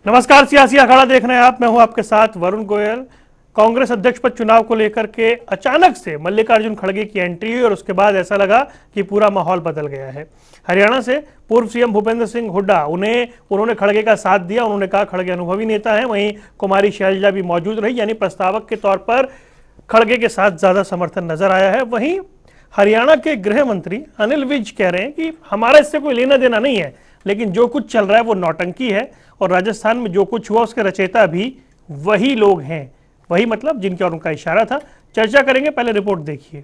नमस्कार, सियासी अखाड़ा देख रहे हैं आप। मैं हूं आपके साथ वरुण गोयल। कांग्रेस अध्यक्ष पद चुनाव को लेकर के अचानक से मल्लिकार्जुन खड़गे की एंट्री हुई और उसके बाद ऐसा लगा कि पूरा माहौल बदल गया है। हरियाणा से पूर्व सीएम भूपेंद्र सिंह हुड्डा उन्होंने खड़गे का साथ दिया। उन्होंने कहा खड़गे अनुभवी नेता है। वहीं कुमारी शैलजा भी मौजूद रही, यानी प्रस्तावक के तौर पर खड़गे के साथ ज्यादा समर्थन नजर आया है। वहीं हरियाणा के गृह मंत्री अनिल विज कह रहे हैं कि हमारा इससे कोई लेना देना नहीं है, लेकिन जो कुछ चल रहा है वो नौटंकी है और राजस्थान में जो कुछ हुआ उसके रचयिता भी वही लोग हैं, वही मतलब जिनके और उनका इशारा था। चर्चा करेंगे, पहले रिपोर्ट देखिए।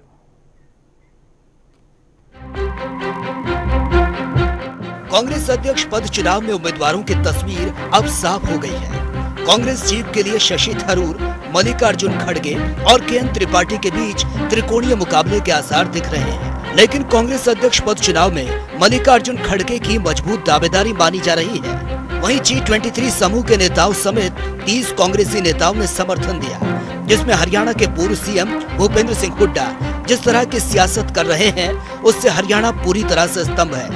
कांग्रेस अध्यक्ष पद चुनाव में उम्मीदवारों की तस्वीर अब साफ हो गई है। कांग्रेस जीत के लिए शशि थरूर, मल्लिकार्जुन खड़गे और केएन त्रिपाठी के बीच त्रिकोणीय मुकाबले के आसार दिख रहे हैं। लेकिन कांग्रेस अध्यक्ष पद चुनाव में मल्लिकार्जुन खड़गे की मजबूत दावेदारी मानी जा रही है। वहीं G23 समूह के नेताओं समेत 30 कांग्रेसी नेताओं ने समर्थन दिया, जिसमें हरियाणा के पूर्व सीएम भूपेंद्र सिंह हुड्डा जिस तरह की सियासत कर रहे हैं उससे हरियाणा पूरी तरह से स्तंभ है।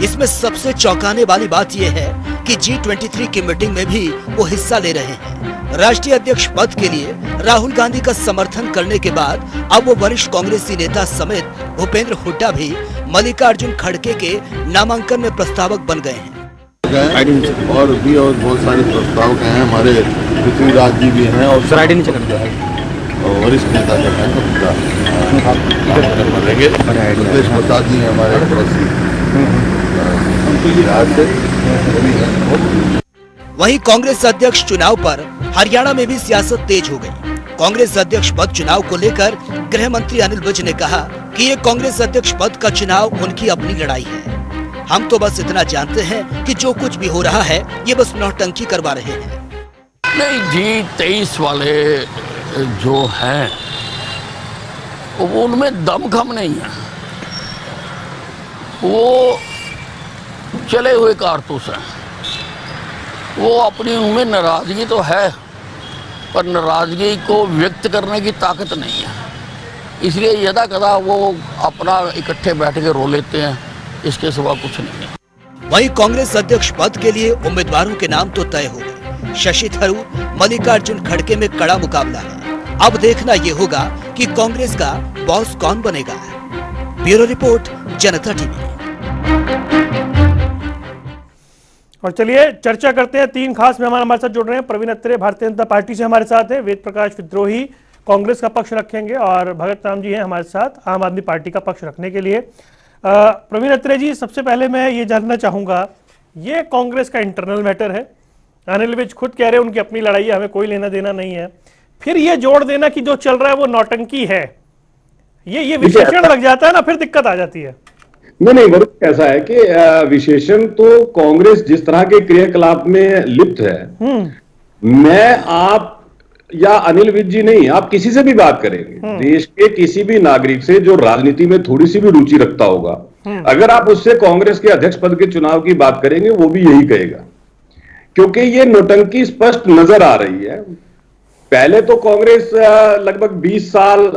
इसमें सबसे चौंकाने वाली बात यह है कि G23 की मीटिंग में भी वो हिस्सा ले रहे हैं। राष्ट्रीय अध्यक्ष पद के लिए राहुल गांधी का समर्थन करने के बाद अब वो वरिष्ठ कांग्रेसी नेता समेत भूपेंद्र हुड्डा भी मल्लिकार्जुन खड़गे के नामांकन में प्रस्तावक बन गए हैं। और बहुत सारे प्रस्तावक हैं, हमारे पृथ्वीराज जी भी हैं और वरिष्ठ नेता जो हैं प्रदेश प्रसाद जी हैं हमारे वहीं कांग्रेस अध्यक्ष चुनाव पर हरियाणा में भी सियासत तेज हो गई। कांग्रेस अध्यक्ष पद चुनाव को लेकर गृह मंत्री अनिल विज ने कहा कि ये कांग्रेस अध्यक्ष पद का चुनाव उनकी अपनी लड़ाई है। हम तो बस इतना जानते हैं कि जो कुछ भी हो रहा है ये बस नौटंकी करवा रहे हैं। नहीं, G23 वाले जो हैं वो उनमें दमखम नहीं है, वो चले हुए कारतूस हैं। वो अपनी उनमें नाराजगी तो है पर नाराजगी को व्यक्त करने की ताकत नहीं है, इसलिए यदा कदा वो अपना इकट्ठे बैठ के रो लेते हैं, इसके सिवा कुछ नहीं है। वहीं कांग्रेस अध्यक्ष पद के लिए उम्मीदवारों के नाम तो तय हो गए। शशि थरूर, मल्लिकार्जुन खड़गे में कड़ा मुकाबला है। अब देखना ये होगा कि कांग्रेस का बॉस कौन बनेगा। ब्यूरो रिपोर्ट, जनता टीवी। और चलिए चर्चा करते हैं। तीन खास मेहमान हमारे साथ जुड़ रहे हैं। प्रवीण अत्रे भारतीय जनता पार्टी से हमारे साथ है, वेद प्रकाश विद्रोही कांग्रेस का पक्ष रखेंगे और भगत राम जी हैं हमारे साथ आम आदमी पार्टी का पक्ष रखने के लिए। प्रवीण अत्रे जी, सबसे पहले मैं ये जानना चाहूंगा, ये कांग्रेस का इंटरनल मैटर है। अनिल विज खुद कह रहे हैं उनकी अपनी लड़ाई है, हमें कोई लेना देना नहीं है। फिर ये जोड़ देना कि जो चल रहा है वो नौटंकी है, ये विशेषण लग जाता है ना, फिर दिक्कत आ जाती है। नहीं वरुण, ऐसा है कि विशेषण तो कांग्रेस जिस तरह के क्रियाकलाप में लिप्त है, मैं आप या अनिल विज जी नहीं, आप किसी से भी बात करेंगे, देश के किसी भी नागरिक से जो राजनीति में थोड़ी सी भी रुचि रखता होगा, अगर आप उससे कांग्रेस के अध्यक्ष पद के चुनाव की बात करेंगे वो भी यही कहेगा, क्योंकि ये नौटंकी स्पष्ट नजर आ रही है। पहले तो कांग्रेस लगभग 20 साल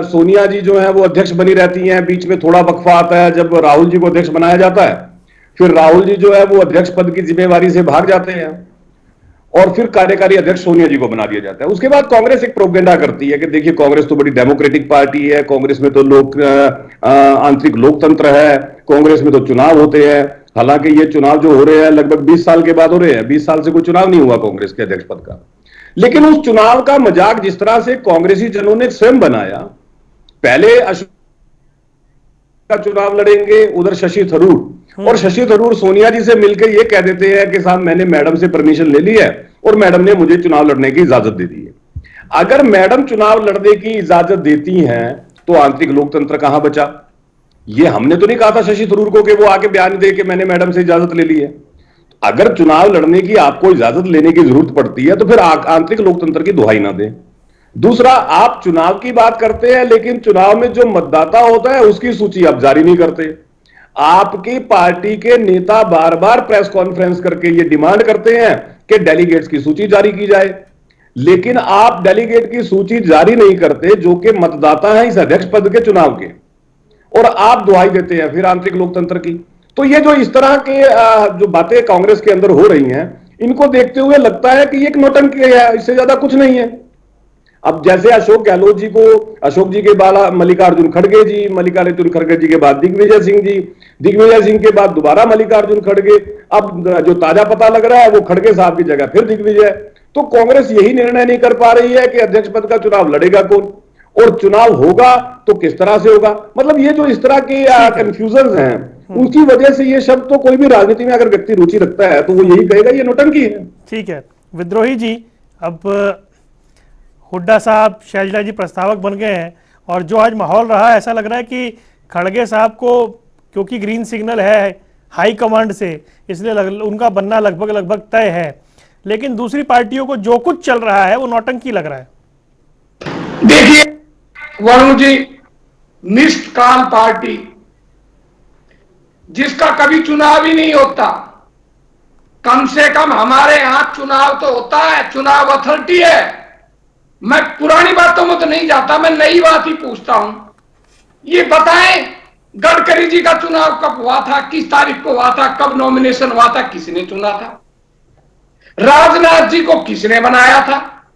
सोनिया जी जो है वो अध्यक्ष बनी रहती हैं, बीच में थोड़ा वक्फा आता है जब राहुल जी को अध्यक्ष बनाया जाता है, फिर राहुल जी जो है वो अध्यक्ष पद की जिम्मेवारी से भाग जाते हैं और फिर कार्यकारी अध्यक्ष सोनिया जी को बना दिया जाता है। उसके बाद कांग्रेस एक प्रोपेगेंडा करती है कि देखिए कांग्रेस तो बड़ी डेमोक्रेटिक पार्टी है, कांग्रेस में तो आंतरिक लोकतंत्र है, कांग्रेस में तो चुनाव होते हैं। हालांकि ये चुनाव जो हो रहे हैं लगभग 20 साल के बाद हो रहे हैं, 20 साल से कोई चुनाव नहीं हुआ कांग्रेस के अध्यक्ष पद का। लेकिन उस चुनाव का मजाक जिस तरह से कांग्रेसी जनों ने स्वयं बनाया, पहले अशोक का चुनाव लड़ेंगे, उधर शशि थरूर, और शशि थरूर सोनिया जी से मिलकर यह कह देते हैं कि साहब मैंने मैडम से परमिशन ले ली है और मैडम ने मुझे चुनाव लड़ने की इजाजत दे दी है। अगर मैडम चुनाव लड़ने की इजाजत देती हैं तो आंतरिक लोकतंत्र कहां बचा? ये हमने तो नहीं कहा था शशि थरूर को कि वो आके बयान दे कि मैंने मैडम से इजाजत ले ली है। अगर चुनाव लड़ने की आपको इजाजत लेने की जरूरत पड़ती है तो फिर आंतरिक लोकतंत्र की दुहाई ना दें। दूसरा, आप चुनाव की बात करते हैं लेकिन चुनाव में जो मतदाता होता है उसकी सूची आप जारी नहीं करते। आपकी पार्टी के नेता बार बार प्रेस कॉन्फ्रेंस करके ये डिमांड करते हैं कि डेलीगेट्स की सूची जारी की जाए, लेकिन आप डेलीगेट की सूची जारी नहीं करते जो कि मतदाता हैं इस अध्यक्ष पद के चुनाव के, और आप दुहाई देते हैं फिर आंतरिक लोकतंत्र की। तो ये जो इस तरह के जो बातें कांग्रेस के अंदर हो रही हैं, इनको देखते हुए लगता है कि ये एक नौटंकी है, इससे ज्यादा कुछ नहीं है। अब जैसे अशोक गहलोत जी को, अशोक जी के बाद मल्लिकार्जुन खड़गे जी, मल्लिकार्जुन खड़गे जी के बाद दिग्विजय सिंह जी, दिग्विजय सिंह के बाद दोबारा मल्लिकार्जुन खड़गे, अब जो ताजा पता लग रहा है वो खड़गे साहब की जगह फिर दिग्विजय। तो कांग्रेस यही निर्णय नहीं कर पा रही है कि अध्यक्ष पद का चुनाव लड़ेगा कौन, और चुनाव होगा तो किस तरह से होगा। मतलब ये जो इस तरह के कंफ्यूजन हैं, उनकी वजह से ये शब्द, तो कोई भी राजनीति में अगर व्यक्ति रुचि रखता है तो वो यही कहेगा ये नौटंकी है। ठीक है विद्रोही जी, अब हुड्डा साहब, शैलजा जी प्रस्तावक बन गए हैं, और जो आज माहौल रहा है ऐसा लग रहा है कि खड़गे साहब को क्योंकि ग्रीन सिग्नल है हाई कमांड से, इसलिए उनका बनना लगभग तय है, लेकिन दूसरी पार्टियों को जो कुछ चल रहा है वो नौटंकी लग रहा है। देखिए वरुण जी, निष्काल पार्टी जिसका कभी चुनाव ही नहीं होता, कम से कम हमारे यहां चुनाव तो होता है, चुनाव अथॉरिटी है। मैं पुरानी बातों में तो नहीं जाता, मैं नई बात ही पूछता हूं। ये बताएं गडकरी जी का चुनाव कब हुआ था, किस तारीख को हुआ था, कब नॉमिनेशन हुआ था, किसने चुना था? राजनाथ जी को किसने बनाया था?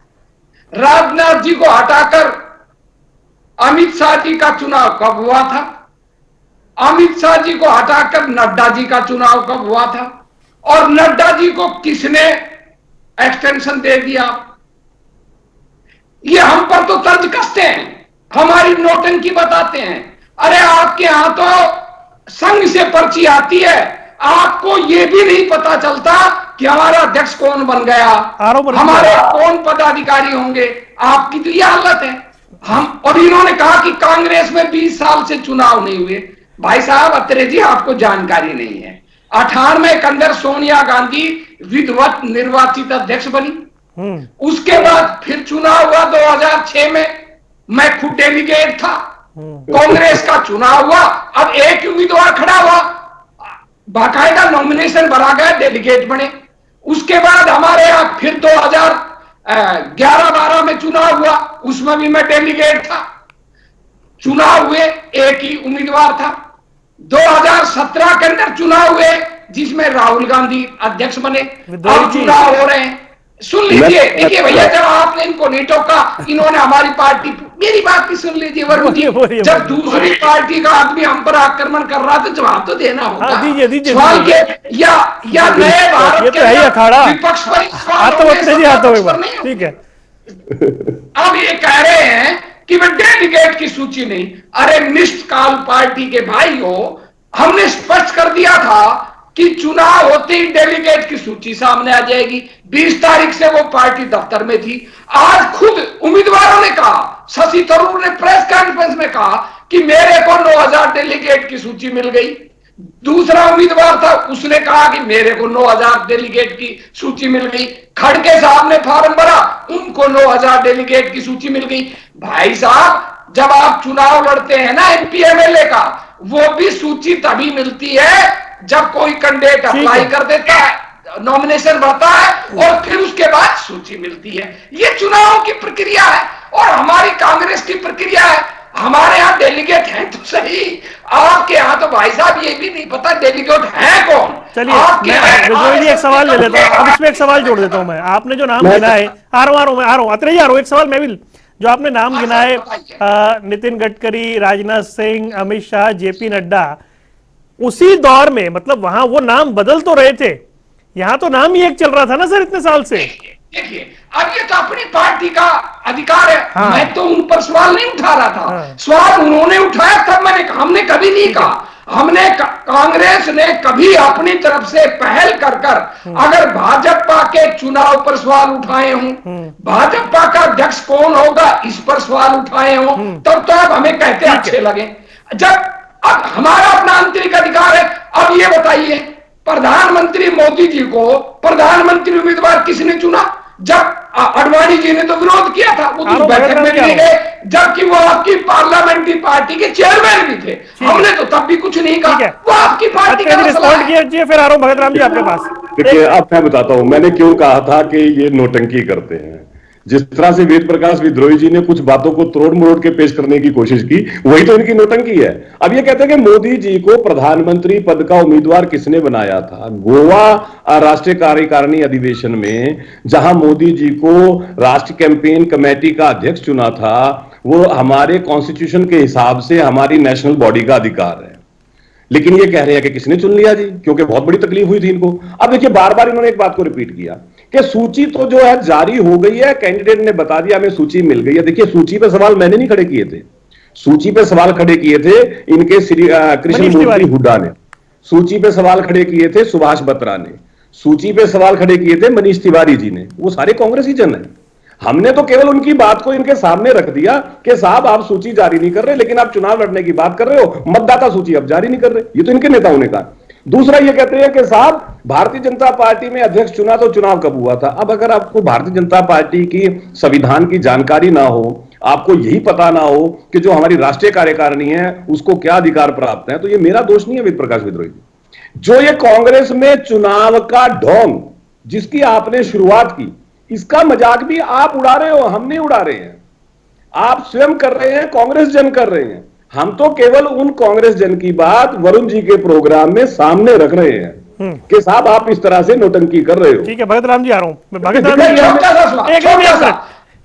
राजनाथ जी को हटाकर अमित शाह जी का चुनाव कब हुआ था? अमित शाह जी को हटाकर नड्डा जी का चुनाव कब हुआ था? और नड्डा जी को किसने एक्सटेंशन दे दिया? ये हम पर तो तर्ज कसते हैं, हमारी नौटंकी बताते हैं। अरे आपके यहां तो संघ से पर्ची आती है, आपको ये भी नहीं पता चलता कि हमारा अध्यक्ष कौन बन गया, हमारे कौन पदाधिकारी होंगे। आपकी तो ये हालत है। हम, और इन्होंने कहा कि कांग्रेस में 20 साल से चुनाव नहीं हुए। भाई साहब अत्रे जी, आपको जानकारी नहीं है, 98 के अंदर सोनिया गांधी विधिवत निर्वाचित अध्यक्ष बनी, उसके बाद फिर चुनाव हुआ 2006 में, मैं खुद डेलीगेट था, कांग्रेस का चुनाव हुआ, अब एक उम्मीदवार खड़ा हुआ, बाकायदा नॉमिनेशन भरा गया, डेलीगेट बने। उसके बाद हमारे यहां फिर 2011-12 में चुनाव हुआ, उसमें भी मैं डेलीगेट था, चुनाव हुए, एक ही उम्मीदवार था। 2017 के अंदर चुनाव हुए जिसमें राहुल गांधी अध्यक्ष बने, अब चुनाव हो रहे हैं। सुन लीजिए, देखिए भैया, जब आपने इनको नहीं टोका, इन्होंने हमारी पार्टी, मेरी बात भी सुन लीजिए वरुण जी, जब दूसरी पार्टी का आदमी हम पर आक्रमण कर रहा तो जवाब तो देना होगा। सवाल के या नए भारत के विपक्ष पर ठीक है। अब ये कह रहे हैं कि मैं डेलीगेट की सूची नहीं, अरे निष्काल पार्टी के भाई हो, हमने स्पष्ट कर दिया था कि चुनाव होते ही डेलीगेट की सूची सामने आ जाएगी। 20 तारीख से वो पार्टी दफ्तर में थी। आज खुद उम्मीदवारों ने कहा, शशि थरूर ने प्रेस कॉन्फ्रेंस में कहा कि मेरे को 9000 डेलीगेट की सूची मिल गई। दूसरा उम्मीदवार था, उसने कहा कि मेरे को 9000 डेलीगेट की सूची मिल गई। खड़गे साहब ने फॉर्म भरा, उनको 9000 डेलीगेट की सूची मिल गई। भाई साहब, जब आप चुनाव लड़ते हैं ना एमपी एमएलए का, वो भी सूची तभी मिलती है जब कोई कैंडिडेट अप्लाई कर देता है, नॉमिनेशन भरता है, और फिर उसके बाद सूची मिलती है। ये चुनाव की प्रक्रिया है और हमारी कांग्रेस की प्रक्रिया है। हमारे यहाँ डेलीगेट हैं तो सही, आपके यहाँ तो भाई साहब ये भी नहीं पता डेलीगेट है कौन। चलिए एक सवाल ले लेता हूँ, अब इसमें एक सवाल जोड़ देता हूँ मैं। आपने जो नाम गिना है, आ रहा हूँ एक सवाल मैं भी, जो आपने नाम गिना है नितिन गडकरी, राजनाथ सिंह, अमित शाह, जेपी नड्डा, उसी दौर में, मतलब वहां वो नाम बदल तो रहे थे, यहां तो नाम ही एक चल रहा था ना सर इतने साल से। देखिए, अब ये तो अपनी पार्टी का अधिकार है। हाँ। मैं तो उन पर सवाल नहीं उठा रहा था। हाँ। सवाल उन्होंने उठाया, तब हमने कभी नहीं कहा, हमने कांग्रेस ने कभी अपनी तरफ से पहल कर अगर भाजपा के चुनाव पर सवाल उठाए हों, भाजपा का अध्यक्ष कौन होगा इस पर सवाल उठाए हों, तब तो अब हमें कहते अच्छे लगे। जब अब हमारा अपना आंतरिक अधिकार है। अब ये बताइए, प्रधानमंत्री मोदी जी को प्रधानमंत्री उम्मीदवार किसने चुना? जब अडवाणी जी ने तो विरोध किया था, वो तो बैठक में भी नहीं गए, जबकि वो आपकी पार्लियामेंट्री पार्टी के चेयरमैन भी थे। हमने तो तब भी कुछ नहीं कहा, वो आपकी पार्टी का रिस्पॉन्ड किया। फिर आ रहा हूं भगत राम जी आपके पास। देखिए, अब मैं बताता हूं मैंने क्यों कहा था कि ये नौटंकी करते हैं। जिस तरह से वेद प्रकाश विद्रोही जी ने कुछ बातों को तोड़ मरोड़ के पेश करने की कोशिश की, वही तो इनकी नौटंकी है। अब ये कहते हैं कि मोदी जी को प्रधानमंत्री पद का उम्मीदवार किसने बनाया था? गोवा राष्ट्रीय कार्यकारिणी अधिवेशन में जहां मोदी जी को राष्ट्रीय कैंपेन कमेटी का अध्यक्ष चुना था, वो हमारे कॉन्स्टिट्यूशन के हिसाब से हमारी नेशनल बॉडी का अधिकार है। लेकिन ये कह रहे हैं कि किसने चुन लिया जी, क्योंकि बहुत बड़ी तकलीफ हुई थी इनको। अब देखिए, बार बार इन्होंने एक बात को रिपीट किया कि सूची तो जो है जारी हो गई है, कैंडिडेट ने बता दिया हमें सूची मिल गई है। देखिए, सूची पे सवाल मैंने नहीं खड़े किए थे, सूची पे सवाल खड़े किए थे इनके कृष्ण मूर्ति हुड्डा ने, सूची पे सवाल खड़े किए थे सुभाष बत्रा ने, सूची पे सवाल खड़े किए थे मनीष तिवारी जी ने। वो सारे कांग्रेसी जन है। हमने तो केवल उनकी बात को इनके सामने रख दिया कि साहब आप सूची जारी नहीं कर रहे, लेकिन आप चुनाव लड़ने की बात कर रहे हो, मतदाता सूची अब जारी नहीं कर रहे। ये तो इनके नेताओं ने कहा। दूसरा ये कहते हैं कि साहब भारतीय जनता पार्टी में अध्यक्ष चुना तो चुनाव कब हुआ था? अब अगर आपको भारतीय जनता पार्टी की संविधान की जानकारी ना हो, आपको यही पता ना हो कि जो हमारी राष्ट्रीय कार्यकारिणी है उसको क्या अधिकार प्राप्त है, तो ये मेरा दोष नहीं है वेद प्रकाश विद्रोही। जो ये कांग्रेस में चुनाव का ढोंग जिसकी आपने शुरुआत की, इसका मजाक भी आप उड़ा रहे हो, हम नहीं उड़ा रहे हैं। आप स्वयं कर रहे हैं, कांग्रेस जन कर रहे हैं। हम तो केवल उन कांग्रेस जन की बात वरुण जी के प्रोग्राम में सामने रख रहे हैं कि साहब आप इस तरह से नोटंकी कर रहे हो। ठीक है, भगत राम जी आ रहा हूं मैं। भगत राम नहीं, जी छोटा सा सवाल, एक छोटा सा।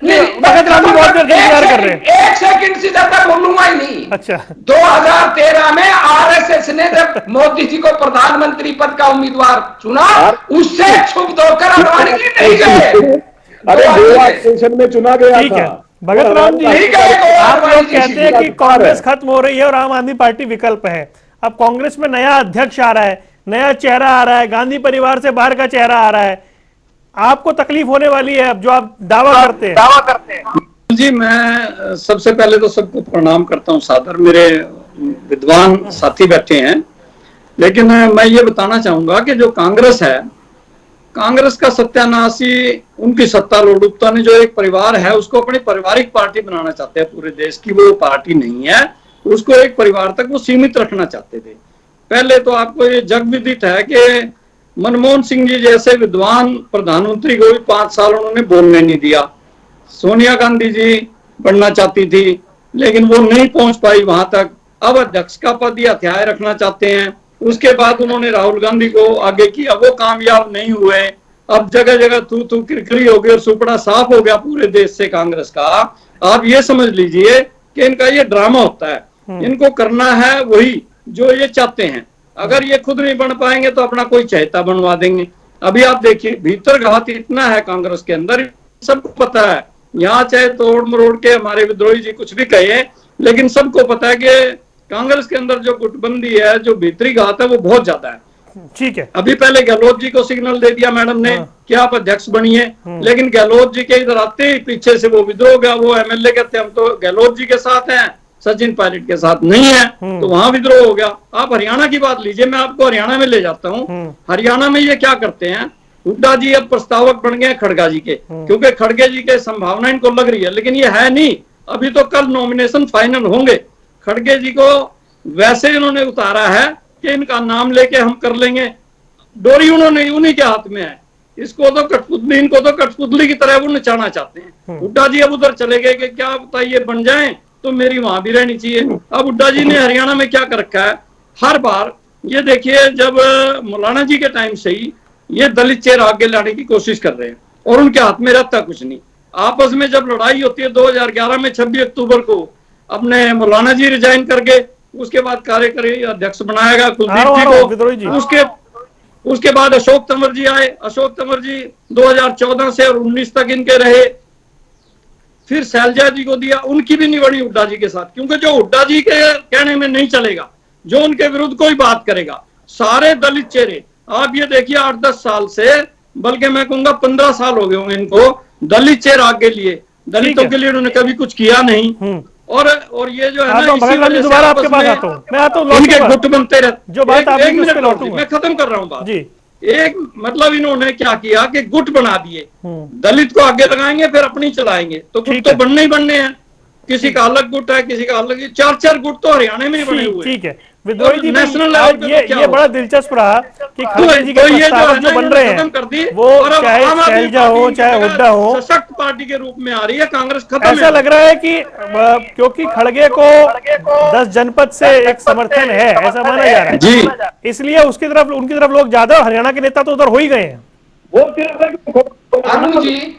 भगत राम जी बहुत देर से इंतजार कर रहे हैं। एक सेकंड से ज्यादा बोलूंगा ही नहीं। अच्छा, 2013 में आरएसएस ने जब मोदी जी को प्रधानमंत्री पद का उम्मीदवार चुना, उससे क्षुब्ध होकर अडवाणी जी नहीं गए। अरे गोवा स्टेशन में चुना गया ठीक है था। भगत राम जी, ठीक है, आप लोग कहते हैं कि कांग्रेस खत्म हो रही है और आम आदमी पार्टी विकल्प है। अब कांग्रेस में नया अध्यक्ष आ रहा है, नया चेहरा आ रहा है, गांधी परिवार से बाहर का चेहरा आ रहा है, आपको तकलीफ होने वाली है अब जो आप दावा करते हैं? जी, मैं सबसे पहले तो सबको प्रणाम करता हूं सादर। मेरे विद्वान साथी बैठे हैं, लेकिन मैं ये बताना चाहूंगा कि जो कांग्रेस है, कांग्रेस का सत्यानाश ही उनकी सत्ता लोलुपता ने, जो एक परिवार है उसको अपनी पारिवारिक पार्टी बनाना चाहते हैं पूरे देश की। वो पार्टी नहीं है, उसको एक परिवार तक वो सीमित रखना चाहते थे। पहले तो आपको ये जग विदित है कि मनमोहन सिंह जी जैसे विद्वान प्रधानमंत्री को भी 5 साल उन्होंने बोलने नहीं दिया। सोनिया गांधी जी बनना चाहती थी, लेकिन वो नहीं पहुंच पाई वहां तक। अब अध्यक्ष का पद या अध्याय रखना चाहते हैं। उसके बाद उन्होंने राहुल गांधी को आगे किया, वो कामयाब नहीं हुए। अब जगह जगह तू तू किरकिरी हो गई और सुपड़ा साफ हो गया पूरे देश से कांग्रेस का। आप ये समझ लीजिए कि इनका ये ड्रामा होता है। इनको करना है वही जो ये चाहते हैं। अगर ये खुद नहीं बन पाएंगे तो अपना कोई चहेता बनवा देंगे। अभी आप देखिए, भीतर घात इतना है कांग्रेस के अंदर, सबको पता है। यहाँ चाहे तोड़ मरोड़ के हमारे विद्रोही जी कुछ भी कहे, लेकिन सबको पता है कि कांग्रेस के अंदर जो गुटबंदी है, जो भीतरी घात है, वो बहुत ज्यादा है। ठीक है, अभी पहले गहलोत जी को सिग्नल दे दिया मैडम ने कि आप अध्यक्ष बनिए, लेकिन गहलोत जी के इधर आते ही पीछे से वो विद्रोह हो गया। वो एमएलए कहते हैं हम तो गहलोत जी के साथ हैं, सचिन पायलट के साथ नहीं है, तो वहां विद्रोह हो गया। आप हरियाणा की बात लीजिए, मैं आपको हरियाणा में ले जाता हूँ। हरियाणा में ये क्या करते हैं, हुड्डा जी अब प्रस्तावक बन गए खड़गा जी के, क्योंकि खड़गे जी के संभावना इनको लग रही है, लेकिन ये है नहीं। अभी तो कल नॉमिनेशन फाइनल होंगे। खड़गे जी को वैसे इन्होंने उतारा है कि इनका नाम लेके हम कर लेंगे। डोरी उन्होंने उन्हीं के हाथ में है। इसको तो कठपुतली, इनको तो कठपुतली की तरह वो नचाना चाहते हैं। हुड्डा जी अब उधर चले गए कि क्या पता ये बन जाएं तो मेरी वहां भी रहनी चाहिए। अब हुड्डा जी ने हरियाणा में क्या कर रखा है, हर बार ये देखिए, जब मौलाना जी के टाइम से ही ये दलित चेहरा आगे लाने की कोशिश कर रहे हैं और उनके हाथ में रहता कुछ नहीं। आपस में जब लड़ाई होती है 2011 में 26 अक्टूबर को अपने मौलाना जी रिजाइन करके, उसके बाद कार्यकारी अध्यक्ष बनाएगा कुलदीप जी को। उसके बाद अशोक तंवर जी आए। अशोक तंवर जी 2014 से और 19 तक इनके रहे। फिर शैलजा जी को दिया, उनकी भी नहीं बनी हुड्डा जी के साथ, क्योंकि जो हुड्डा जी के कहने में नहीं चलेगा, जो उनके विरुद्ध कोई बात करेगा, सारे दलित चेहरे। आप ये देखिए 8-10 साल से, बल्कि मैं कहूंगा 15 साल हो गए होंगे इनको दलित चेहरा आगे लिए। दलितों के लिए उन्होंने कभी कुछ किया नहीं। और ये जो है ना, इसी वजह से आपस में इनके गुट बनते रहते। जो बात एक मिनट मैं खत्म कर रहा हूँ बात। एक मतलब इन्होंने क्या किया कि गुट बना दिए, दलित को आगे लगाएंगे फिर अपनी चलाएंगे। तो गुट तो बनने ही बनने हैं। किसी का अलग गुट है, किसी का अलग, 4-4 गुट तो हरियाणा में ही बने हुए। ठीक है, विद्रोही जी नेशनल आज लेवल पे क्या ये बड़ा दिलचस्प रहा कि खड़गे जी के प्रस्तावक जो बन रहे हैं वो चाहे शैलजा हो चाहे हुड्डा हो, सशक्त पार्टी के रूप में आ रही है, कांग्रेस खत्म ऐसा लग रहा है कि क्योंकि खड़गे को 10 जनपद से एक समर्थन है ऐसा माना जा रहा है जी, इसलिए उनकी तरफ लोग ज्यादा, हरियाणा के नेता तो उधर हो ही गए हैं। वो अरुण जी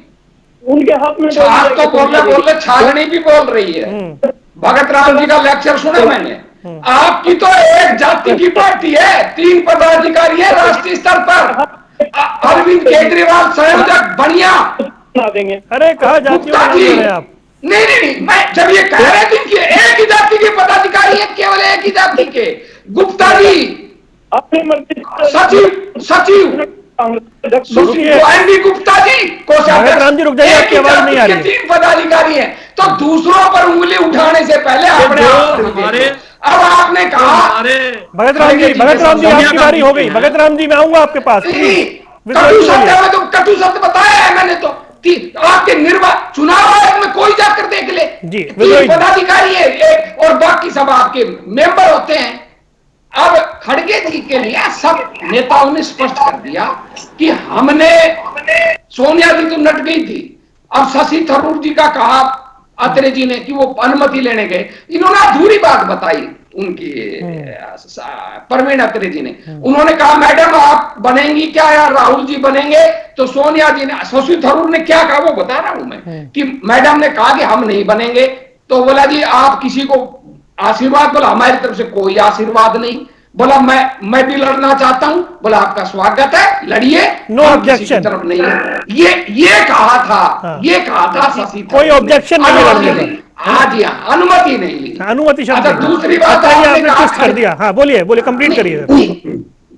उनके हाथ में छाछ तो बोल छाछनी भी बोल रही है। भगत राम जी का लेक्चर सुना मैंने। आपकी तो एक जाति की पार्टी है, 3 पदाधिकारी है राष्ट्रीय स्तर पर। अरविंद केजरीवाल संयोजक बढ़िया देंगे। अरे कहा जातियों का नाम ले रहे हैं आप? नहीं, मैं जब ये कह रहे थे कि एक ही जाति के पदाधिकारी है, केवल एक ही जाति के, गुप्ता जी अपनी मर्जी सचिव गुप्ता जी भगत राम जी रुक जाइए, आपकी आवाज नहीं आ रही है। 3 पदाधिकारी हैं, तो दूसरों पर उंगली उठाने से पहले अपने अब आपने कहा भगत राम जी आपकी बारी हो गई। भगत राम जी मैं आऊंगा आपके पास। कटु शब्द बताया है मैंने तो आपके चुनाव आयोग में कोई जाकर देख ले जी, 3 पदाधिकारी है एक और बाकी सब आपके मेंबर होते हैं। अब खड़गे जी के लिए सब नेताओं ने स्पष्ट कर दिया कि हमने, सोनिया जी तो नट गई थी, अब शशि थरूर जी का कहा अत्रे जी ने कि वो अनुमति लेने गए, इन्होंने अधूरी बात बताई उनकी परवीन अत्रे जी ने। उन्होंने कहा मैडम आप बनेंगी क्या या राहुल जी बनेंगे? तो सोनिया जी ने, शशि थरूर ने क्या कहा वो बता रहा हूं मैं कि मैडम ने कहा कि हम नहीं बनेंगे। तो बोला जी आप किसी को आशीर्वाद, बोला हमारी तरफ से कोई आशीर्वाद नहीं। बोला मैं भी लड़ना चाहता हूं। बोला आपका स्वागत है, लड़िए, नो ऑब्जेक्शन तरफ नहीं है। ये कहा था हाँ। ये कहा था शशि, कोई ऑब्जेक्शन नहीं लड़ने का। हाँ जी हाँ, अनुमति नहीं ली, अनुमति शब्द। दूसरी बात आपने ट्विस्ट कर दिया। हाँ बोलिए कंप्लीट करिए।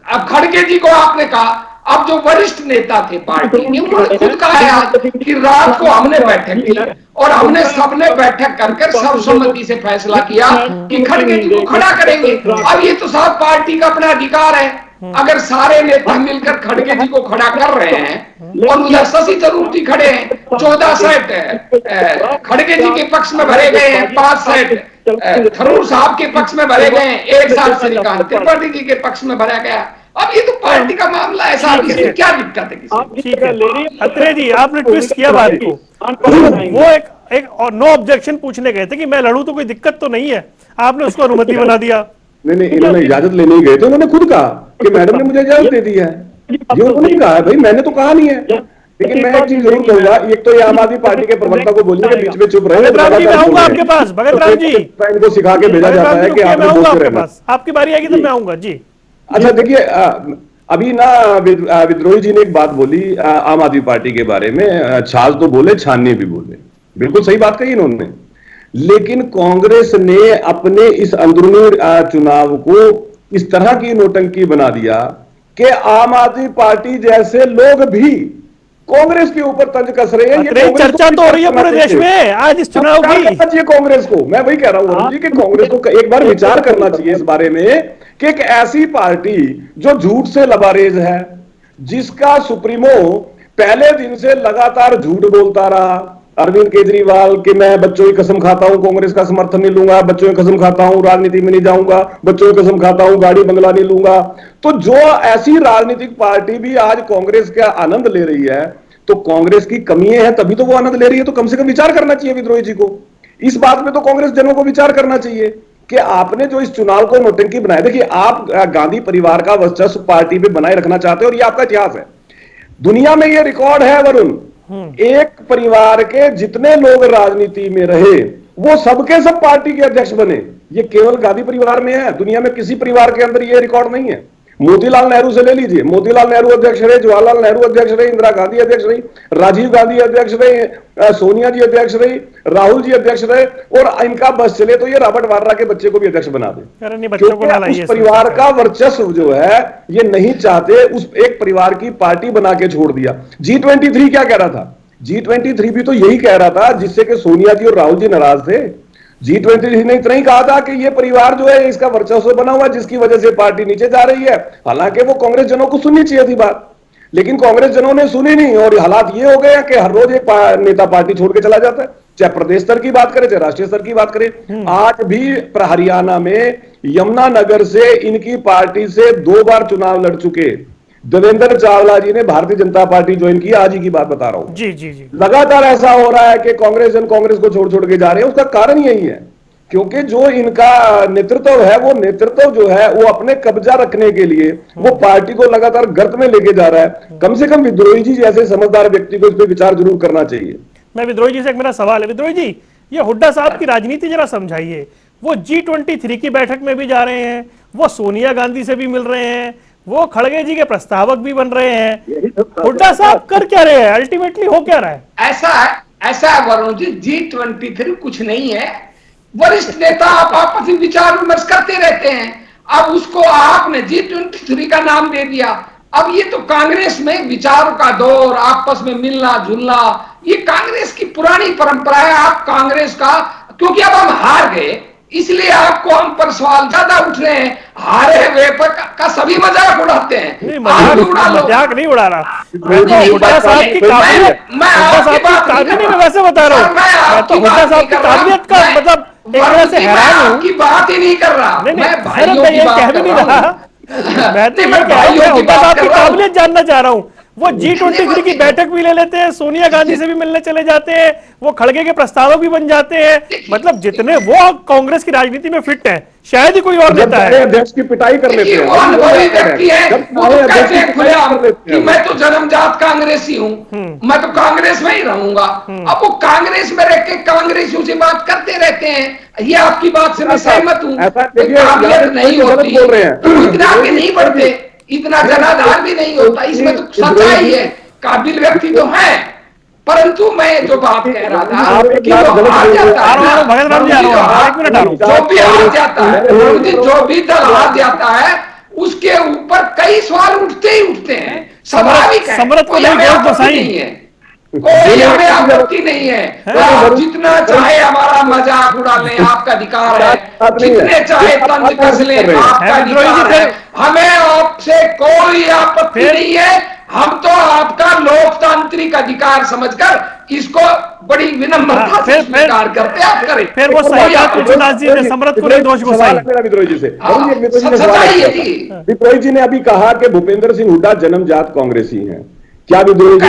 अब खड़गे जी को आपने कहा, अब जो वरिष्ठ नेता थे पार्टी के, उन्होंने खुद कहा है कि रात को हमने बैठक की और हमने सबने बैठक कर सर्वसम्मति से फैसला किया कि खड़गे जी को खड़ा करेंगे। अब ये तो साहब पार्टी का अपना अधिकार है, अगर सारे नेता मिलकर खड़गे जी को खड़ा कर रहे हैं और उधर शशि थरूर जी खड़े हैं, 14 सेट खड़गे जी के पक्ष में भरे गए हैं, 5 सेट थरूर साहब के पक्ष में भरे गए हैं, 1 साथ श्रीकांत त्रिपाठी जी के पक्ष में भरा गया। अब ये तो पार्टी का मामला ऐसा, इसमें क्या दिक्कत है? ठीक है अत्रे जी, आपने ट्विस्ट किया बात को। वो एक और नो ऑब्जेक्शन पूछने गए थे कि मैं लड़ूं तो कोई दिक्कत तो नहीं है, आपने उसको अनुमति बना दिया। नहीं, इन्होंने इजाजत लेने ही गए थे, उन्होंने खुद कहा कि मैडम ने मुझे इजाजत दे दी है। ये उन्होंने कहा है, भाई मैंने तो कहा नहीं है। लेकिन मैं एक चीज जरूर कहूंगा, एक तो ये आम आदमी पार्टी के प्रवक्ता को बोलिए बीच में चुप रहे। भगत राम जी मैं आऊंगा आपके पास। भगत राम जी इनको सिखा के भेजा जाता है कि मैं आऊंगा आपके पास, आपकी बारी आएगी तो मैं आऊंगा जी। अच्छा देखिए, अभी ना विद्रोही जी ने एक बात बोली आम आदमी पार्टी के बारे में, छाछ तो बोले छाननी भी बोले, बिल्कुल सही बात कही इन्होंने। लेकिन कांग्रेस ने अपने इस अंदरूनी चुनाव को इस तरह की नोटंकी बना दिया कि आम आदमी पार्टी जैसे लोग भी कांग्रेस के ऊपर तंज कस रहे हैं। ये चर्चा तो हो रही है पूरे देश में आज इस चुनाव की। कांग्रेस को मैं वही कह रहा हूं कि कांग्रेस को एक बार विचार करना चाहिए इस बारे में कि एक ऐसी पार्टी जो झूठ से लबारेज है, जिसका सुप्रीमो पहले दिन से लगातार झूठ बोलता रहा, अरविंद केजरीवाल कि मैं बच्चों की कसम खाता हूं कांग्रेस का समर्थन नहीं लूंगा, बच्चों की कसम खाता हूं राजनीति में नहीं जाऊंगा, बच्चों की कसम खाता हूं गाड़ी बंगला नहीं लूंगा। तो जो ऐसी राजनीतिक पार्टी भी आज कांग्रेस का आनंद ले रही है, तो कांग्रेस की कमियां हैं तभी तो वो आनंद ले रही है। तो कम से कम विचार करना चाहिए विद्रोही जी को इस बात में, तो कांग्रेस जनों को विचार करना चाहिए कि आपने जो इस चुनाव को नोटंकी बनाया। देखिए, आप गांधी परिवार का वर्चस्व पार्टी पे बनाए रखना चाहते हो और ये आपका इतिहास है, दुनिया में ये रिकॉर्ड है वरुण। एक परिवार के जितने लोग राजनीति में रहे वो सबके सब पार्टी के अध्यक्ष बने। ये केवल गांधी परिवार में है, दुनिया में किसी परिवार के अंदर ये रिकॉर्ड नहीं है। मोतीलाल नेहरू से ले लीजिए, मोतीलाल नेहरू अध्यक्ष रहे, जवाहरलाल नेहरू अध्यक्ष रहे, इंदिरा गांधी अध्यक्ष रही, राजीव गांधी अध्यक्ष रहे, सोनिया जी अध्यक्ष रही, राहुल जी अध्यक्ष रहे, और इनका बस चले तो ये रॉबर्ट वाड्रा के बच्चे को भी अध्यक्ष बना दे। क्योंकि उस परिवार का वर्चस्व जो है ये नहीं चाहते, उस एक परिवार की पार्टी बना के छोड़ दिया। G23 क्या कह रहा था? G23 भी तो यही कह रहा था जिससे कि सोनिया जी और राहुल जी नाराज थे। G23 ने इतना ही कहा था कि ये परिवार जो है इसका वर्चस्व बना हुआ, जिसकी वजह से पार्टी नीचे जा रही है। हालांकि वो कांग्रेस जनों को सुननी चाहिए थी बात, लेकिन कांग्रेस जनों ने सुनी नहीं और हालात ये हो गए कि हर रोज एक नेता पार्टी छोड़ के चला जाता है। चाहे प्रदेश स्तर की बात करें चाहे राष्ट्रीय स्तर की बात करें। आज भी हरियाणा में यमुनानगर से इनकी पार्टी से 2 बार चुनाव लड़ चुके देवेंद्र चावला जी ने भारतीय जनता पार्टी ज्वाइन की, आज ही की बात बता रहा हूं। जी जी जी। लगातार ऐसा हो रहा है कि कांग्रेस जन कांग्रेस को छोड़ छोड़ के जा रहे हैं। उसका कारण यही है क्योंकि जो इनका नेतृत्व है, वो नेतृत्व जो है वो अपने कब्जा रखने के लिए वो पार्टी को लगातार गर्त में लेके जा रहा है। कम से कम विद्रोही जी जैसे समझदार व्यक्ति को इस पर विचार जरूर करना चाहिए। मैं विद्रोही जी से एक मेरा सवाल है, विद्रोही जी ये हुड्डा साहब की राजनीति जरा समझाइए। वो G23 की बैठक में भी जा रहे हैं, वो सोनिया गांधी से भी मिल रहे हैं, वो खड़गे जी के प्रस्तावक भी बन रहे हैं। हुड्डा साहब कर क्या रहे हैं, अल्टीमेटली हो क्या रहा है? ऐसा है वरुण जी, G23 कुछ नहीं है। वरिष्ठ नेता आप आपस में विचार विमर्श करते रहते हैं। अब उसको आपने G23 का नाम दे दिया। अब ये तो कांग्रेस में विचारों का दौर, आपस में मिलना जुलना, ये कांग्रेस की पुरानी परंपरा है। आप कांग्रेस का, क्योंकि अब हम हार गए इसलिए आपको हम पर सवाल ज्यादा उठ रहे हैं। हारे हुए पर का सभी मजाक उड़ाते हैं। मजाक नहीं उड़ा रहा मैं, हुड्डा साहब की काबिलियत, हुड्डा साहब की काबिलियत में वैसे बता रहा हूँ। मैं तो हुड्डा साहब की काबिलियत का मतलब एक तरह से हैरान हूँ। की बात ही नहीं कर रहा, मैं भाइयों की बात कह भी नहीं रहा। मैं तो ये कह रहा हूँ, हुड्डा साहब की काबिलियत जानना चाह रहा हूँ। वो G23 की बैठक भी ले लेते हैं, सोनिया गांधी से भी मिलने चले जाते हैं, वो खड़गे के प्रस्तावक भी बन जाते हैं। मतलब जितने वो कांग्रेस की राजनीति में फिट है शायद ही कोई और नेता है। अध्यक्ष की पिटाई कर लेते हैं। वो अनुभवी व्यक्ति है, वो तो कहते हैं खुलेआम कि मैं तो जन्मजात कांग्रेसी हूँ, मैं तो कांग्रेस में ही रहूंगा। अब वो कांग्रेस में रह के कांग्रेसियों से बात करते रहते हैं। ये आपकी बात से मैं सहमत हूँ। काबिलियत नहीं होती, इतना आगे नहीं बढ़ते, इतना जनाधार भी नहीं होता। इसमें तो सच्चाई है, काबिल व्यक्ति तो है, परंतु मैं जो बात कह रहा था कि वो हार जाता है, जो भी हार जाता है, जो भी दल हार जाता है उसके ऊपर कई सवाल उठते ही उठते हैं। स्वाभाविक है, कोई हमें आपत्ति नहीं है, कोई हमें आपत्ति नहीं है। आप जितना चाहे हमारा मजाक उड़ा लें, आपका अधिकार है। जितने चाहे तंज कस लें, आपका अधिकार है। हमें आपसे कोई आपत्ति नहीं है। हम तो आपका लोकतांत्रिक अधिकार समझकर इसको बड़ी विनम्रता से स्वीकार करते आप करें। फिर वो समरथ को नहीं दोष विद्रोही जी से विद्रोही जी ने अभी कहा कि भूपेंद्र सिंह हुड्डा जन्मजात कांग्रेसी हैं। क्या विद्रोही जी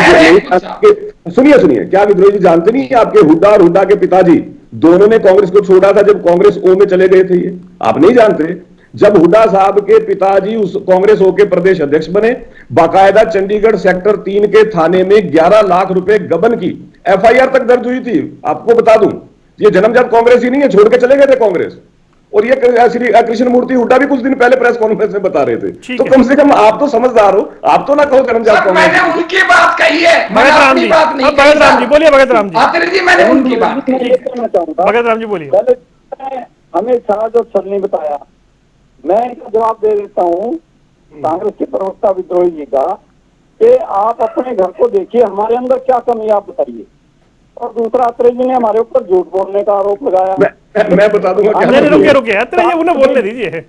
सुनिए, क्या विद्रोही जी जानते नहीं आपके हुड्डा और हुड्डा के पिताजी दोनों ने कांग्रेस को छोड़ा था जब कांग्रेस ओ में चले गए थे? ये आप नहीं जानते? जब हुड्डा साहब के पिताजी उस कांग्रेस ओ के प्रदेश अध्यक्ष बने, बाकायदा चंडीगढ़ सेक्टर 3 के थाने में 11 लाख रुपए गबन की FIR तक दर्ज हुई थी। आपको बता दूं, ये जन्मजात कांग्रेस ही नहीं है, छोड़ के चले गए थे कांग्रेस। और ये श्री कृष्ण मूर्ति हुड्डा भी कुछ दिन पहले प्रेस कॉन्फ्रेंस में बता रहे थे। तो कम से कम आप तो समझदार हो, आप तो ना कहो जन्मजात कांग्रेस। मैंने उनकी बात कही है, मैंने अपनी बात नहीं। भगत राम जी बोलिए, भगत राम जी। मैंने उनकी बात कही। भगत राम जी बोलिए। हमें साज और छल नहीं बताया। मैं इनका जवाब दे देता हूँ कांग्रेस के प्रवक्ता विद्रोही जी का, कि आप अपने घर को देखिए, हमारे अंदर क्या कमी आप बताइए। और दूसरा, अत्रे जी ने हमारे ऊपर झूठ बोलने का आरोप लगाया। मैं बता दूंगा। रुके अत्रे जी, उन्हें बोलने दीजिए।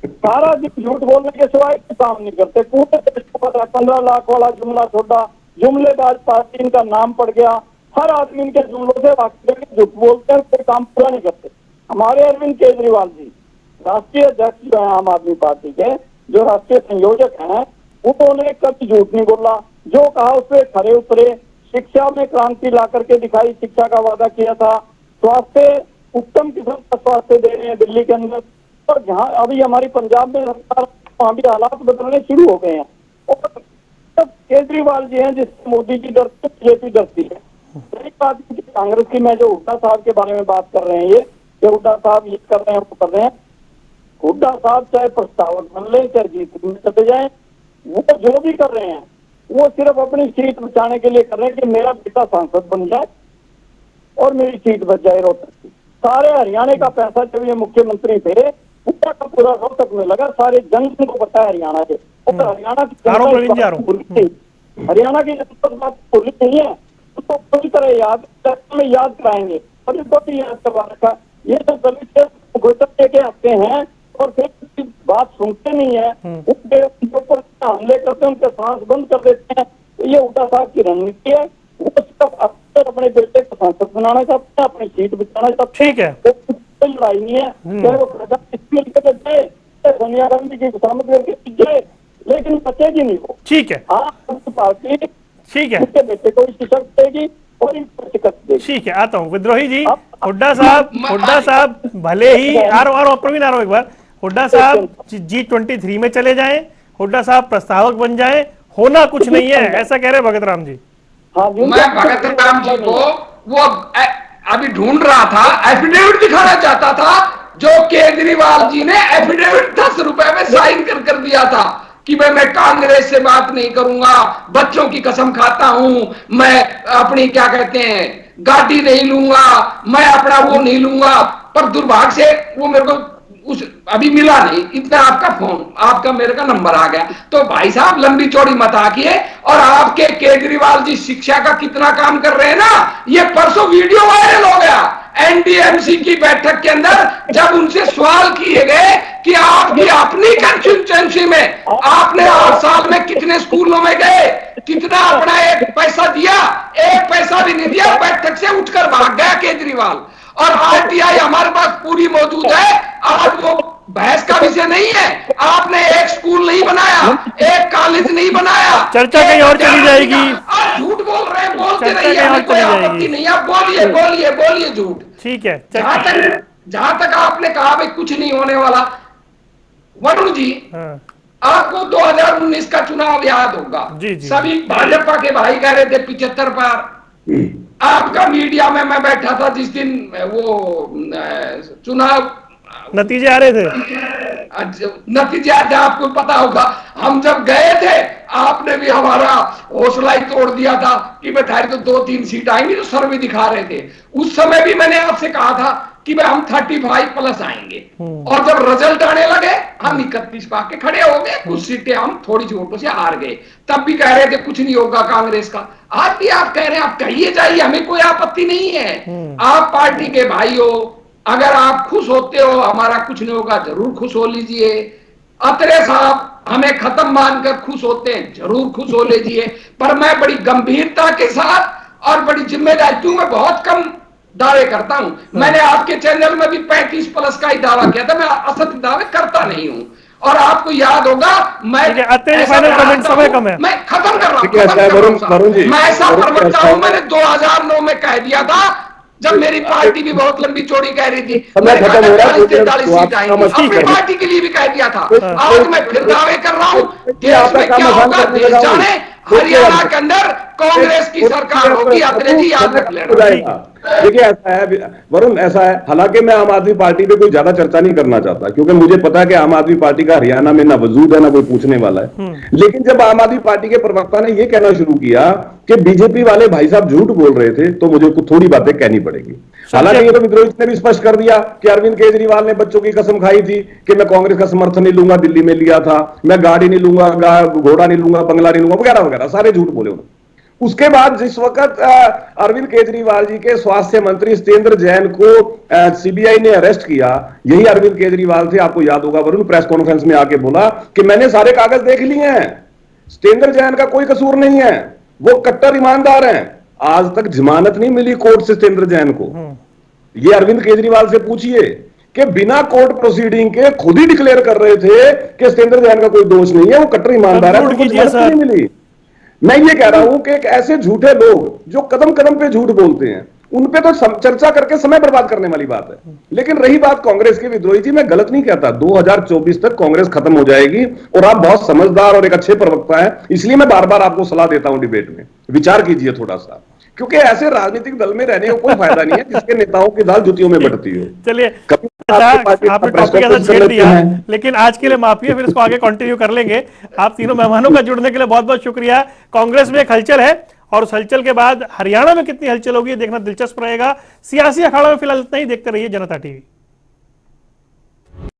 सारा दिन झूठ बोलने के सिवाय काम नहीं करते। पूरे देश को पता है 15 लाख वाला जुमला छोड़ा, जुमलेबाज पार्टी इनका नाम पड़ गया। हर आदमी इनके जुमलों से वाकिफ, झूठ बोलते हैं, कोई काम पूरा नहीं करते। हमारे अरविंद केजरीवाल जी राष्ट्रीय अध्यक्ष जो है आम आदमी पार्टी के, जो राष्ट्रीय संयोजक हैं, उन्होंने कभी झूठ नहीं बोला। जो कहा उस पर खरे उतरे। शिक्षा में क्रांति ला करके दिखाई, शिक्षा का वादा किया था। स्वास्थ्य, उत्तम किस्म का स्वास्थ्य दे रहे हैं दिल्ली के अंदर। और जहाँ अभी हमारी पंजाब में सरकार, वहाँ भी हालात बदलने शुरू हो गए हैं। और केजरीवाल जी हैं जिससे मोदी जी डरते, बीजेपी डरती है। यही बात कांग्रेस की, मैं जो हुड्डा साहब के बारे में बात कर रहे हैं, ये हुड्डा साहब ये कर रहे हैं, वो कर रहे हैं। हुड्डा साहब चाहे प्रस्तावक बन ले, चाहे जीत में चले जाए, वो जो भी कर रहे हैं वो सिर्फ अपनी सीट बचाने के लिए कर रहे हैं कि मेरा बेटा सांसद बन जाए और मेरी सीट बच जाए रोहतक की। सारे हरियाणा का पैसा जब ये मुख्यमंत्री थे, पूरा का पूरा रोहतक में लगा। सारे जन को पता है हरियाणा के, और हरियाणा की जनता बात भूली नहीं है, उसको पूरी तरह याद कराएंगे और इसको भी याद करवा रखा। ये तो दलित घोषणा के आते हैं और फिर बात सुनते नहीं है, उनके ऊपर हमले करते हैं, उनके सांस बंद कर देते हैं। तो ये हुड्डा साहब की रणनीति है। वो अफसर अपने बेटे को सांसद बनाना चाहते हैं, अपनी सीट बचाना चाहते हैं। ठीक है, कोई लड़ाई नहीं है, चाहे वो प्रधानमंत्री मिलकर जाए, चाहे सोनिया गांधी की खुशामद करके जाए, लेकिन बचेगी नहीं वो। ठीक है, आप पार्टी ठीक है, उसके बेटे को शिकस्त देगी और इनको शिकस्त देगी। ठीक है, आता हूँ विद्रोही जी। हुड्डा साहब भले ही आ रहा हूँ, प्रवीण आ रहा हूँ एक बार। हुड्डा साहब G23 में चले जाएं, हुड्डा साहब प्रस्तावक बन जाएं, होना कुछ नहीं है, ऐसा कह रहे भगत राम जी। हाँ जी, मैं भगत राम जी को वो अभी ढूंढ रहा था, एफिडेविट दिखाना चाहता था जो केजरीवाल जी ने एफिडेविट 10 रुपए में साइन कर दिया था कि मैं कांग्रेस से बात नहीं करूंगा, बच्चों की कसम खाता हूं, मैं अपनी क्या कहते हैं गाड़ी नहीं लूंगा, मैं अपना वो नहीं लूंगा। पर दुर्भाग्य से वो मेरे को उस अभी मिला नहीं, इतना आपका फोन, आपका मेरे का नंबर आ गया। तो भाई साहब लंबी चौड़ी मत आकिए, और आपके केजरीवाल जी शिक्षा का कितना काम कर रहे हैं ना, ये परसों वीडियो वायरल हो गया एनडीएमसी की बैठक के अंदर, जब उनसे सवाल किए गए कि आपकी अपनी कंस्टिट्यूएंसी में आपने 8 साल में कितने स्कूलों में गए, कितना अपना एक पैसा दिया, एक पैसा भी नहीं दिया, बैठक से उठकर भाग गया केजरीवाल। और आरटीआई हमारे पास पूरी मौजूद है, आज वो बहस का विषय नहीं है। आपने एक स्कूल नहीं बनाया, एक कॉलेज नहीं बनाया, चर्चा कहीं और चली जाएगी। आप झूठ बोल रहे हैं, बोलते चर्चा रहिए, कहीं और हमें कोई चली आपत्ति जाएगी। नहीं, आप बोलिए बोलिए बोलिए झूठ। ठीक है, जहां तक आपने कहा भाई कुछ नहीं होने वाला, वरुण जी हाँ, आपको 2019 का चुनाव याद होगा। जी, जी। सभी भाजपा के भाई कह रहे थे 75 पार। आपका मीडिया में मैं बैठा था जिस दिन वो चुनाव नतीजे आ रहे थे, नतीजे आते आपको पता होगा। हम जब गए थे आपने भी हमारा हौसला ही तोड़ दिया था कि बेटा तो 2-3 सीट आएंगी, जो सर्वे दिखा रहे थे। उस समय भी मैंने आपसे कहा था कि भाई हम 35+ आएंगे, और जब रिजल्ट आने लगे हम 31 पाके खड़े हो गए, कुछ सीटें हम थोड़ी सी वोटों से हार गए। तब भी कह रहे थे कुछ नहीं होगा कांग्रेस का, आज भी आप कह रहे हैं, आप कहिए जाइए, हमें कोई आपत्ति नहीं है। आप पार्टी के भाई हो, अगर आप खुश होते हो हमारा कुछ नहीं होगा, जरूर खुश हो लीजिए। अत्रे साहब हमें खत्म मानकर खुश होते हैं, जरूर खुश हो लीजिए। पर मैं बड़ी गंभीरता के साथ और बड़ी जिम्मेदारी, क्यों मैं बहुत कम दावे करता हूं, मैंने आपके चैनल में भी 35+ का ही दावा किया था, मैं असत्य दावे करता नहीं हूं। और आपको याद होगा मैं समय कम है, मैं खत्म कर रहा वरुण जी, हूं, मैं ऐसा प्रवक्ता हूं, मैंने 2009 में कह दिया था, जब मेरी पार्टी भी बहुत लंबी चौड़ी कह रही थी, मैंने कहा 40-43 सीट आएंगी, अपनी पार्टी के लिए भी कह दिया था। आज मैं फिर दावे कर रहा हूं, देश में क्या होगा देश जाने, हरियाणा के अंदर कांग्रेस की सरकार होगी, अत्रे जी याद रख लेना। देखिए ऐसा है वरुण, ऐसा है, हालांकि मैं आम आदमी पार्टी पे कोई ज्यादा चर्चा नहीं करना चाहता, क्योंकि मुझे पता है कि आम आदमी पार्टी का हरियाणा में ना वजूद है ना कोई पूछने वाला है। लेकिन जब आम आदमी पार्टी के प्रवक्ता ने यह कहना शुरू किया कि बीजेपी वाले भाई साहब झूठ बोल रहे थे, तो मुझे कुछ थोड़ी बातें कहनी पड़ेगी। हालांकि ये तो विद्रोही ने भी स्पष्ट कर दिया कि अरविंद केजरीवाल ने बच्चों की कसम खाई थी कि मैं कांग्रेस का समर्थन नहीं लूंगा, दिल्ली में लिया था, मैं गाड़ी नहीं लूंगा, घोड़ा नहीं लूंगा, बंगला नहीं लूंगा, वगैरह वगैरह सारे झूठ बोले उन्होंने। उसके बाद जिस वक्त अरविंद केजरीवाल जी के स्वास्थ्य मंत्री सत्येंद्र जैन को सीबीआई ने अरेस्ट किया, यही अरविंद केजरीवाल थे, आपको याद होगा वरुण, प्रेस कॉन्फ्रेंस में आके बोला कि मैंने सारे कागज देख लिए हैं, सत्येंद्र जैन का कोई कसूर नहीं है, वो कट्टर ईमानदार हैं। आज तक जमानत नहीं मिली कोर्ट से सत्येंद्र जैन को। ये अरविंद केजरीवाल से पूछिए कि बिना कोर्ट प्रोसीडिंग के खुद ही डिक्लेयर कर रहे थे कि सत्येंद्र जैन का कोई दोष नहीं है, वो कट्टर ईमानदार है, तो जमानत नहीं मिली। मैं ये कह रहा हूं कि एक ऐसे झूठे लोग जो कदम कदम पे झूठ बोलते हैं, उन पे तो चर्चा करके समय बर्बाद करने वाली बात है। लेकिन रही बात कांग्रेस की, विद्रोही जी मैं गलत नहीं कहता, 2024 तक कांग्रेस खत्म हो जाएगी, और आप बहुत समझदार और एक अच्छे प्रवक्ता हैं, इसलिए मैं बार बार आपको सलाह देता हूं डिबेट में विचार कीजिए थोड़ा सा, क्योंकि ऐसे राजनीतिक दल में रहने का कोई फायदा नहीं है जिसके नेताओं की दाल जुतियों में बढ़ती हो। चलिए आपने टॉपिक ऐसा छेड़ दिया, लेकिन आज के लिए माफी है, फिर इसको आगे कंटिन्यू कर लेंगे। आप तीनों मेहमानों का जुड़ने के लिए बहुत बहुत शुक्रिया। कांग्रेस में एक हलचल है, और उस हलचल के बाद हरियाणा में कितनी हलचल होगी देखना दिलचस्प रहेगा। सियासी अखाड़ा में फिलहाल इतना ही, देखते रहिए जनता टीवी।